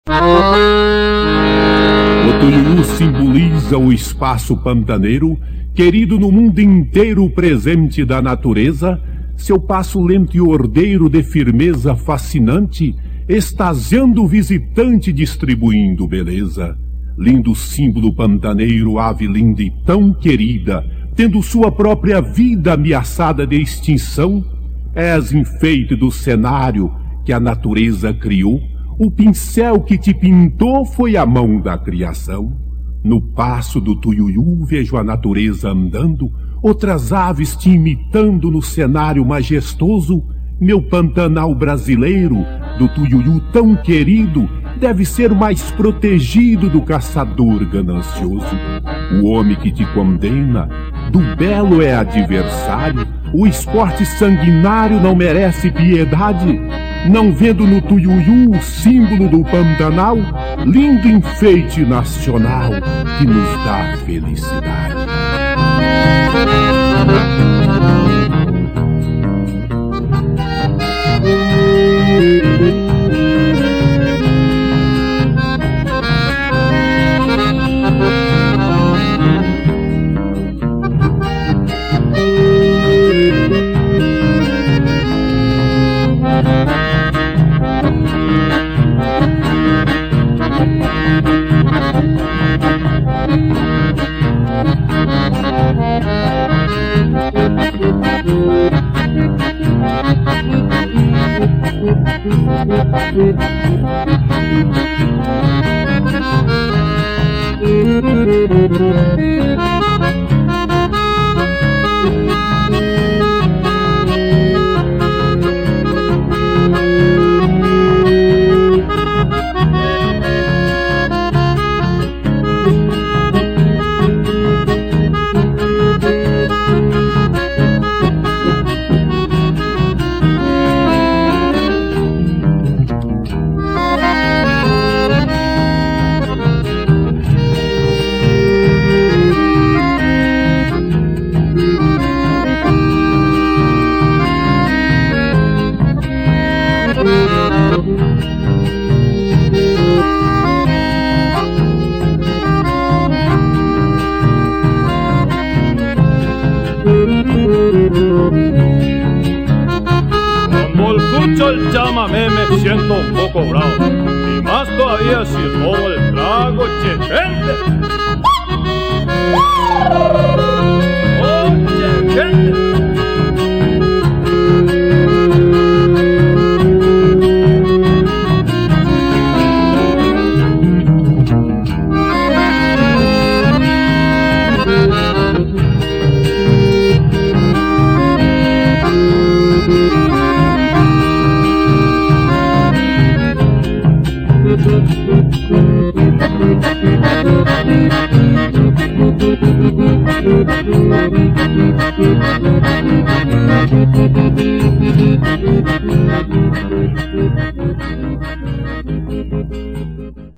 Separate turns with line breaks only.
O Tuyuyu simboliza o espaço pantaneiro, querido no mundo inteiro, presente da natureza. Seu passo lento e ordeiro de firmeza fascinante, extasiando o visitante, distribuindo beleza. Lindo símbolo pantaneiro, ave linda e tão querida, tendo sua própria vida ameaçada de extinção. És enfeite do cenário que a natureza criou. O pincel que te pintou foi a mão da criação. No passo do Tuyuyu vejo a natureza andando, outras aves te imitando no cenário majestoso. Meu Pantanal brasileiro, do Tuyuyu tão querido, deve ser mais protegido do caçador ganancioso. O homem que te condena, do belo é adversário. O esporte sanguinário não merece piedade. Não vendo no Tuyuyu o símbolo do Pantanal, lindo enfeite nacional que nos dá felicidade.
El chamamé me siento un poco bravo, y más todavía si tomo el trago, che gente. Oh, che gente.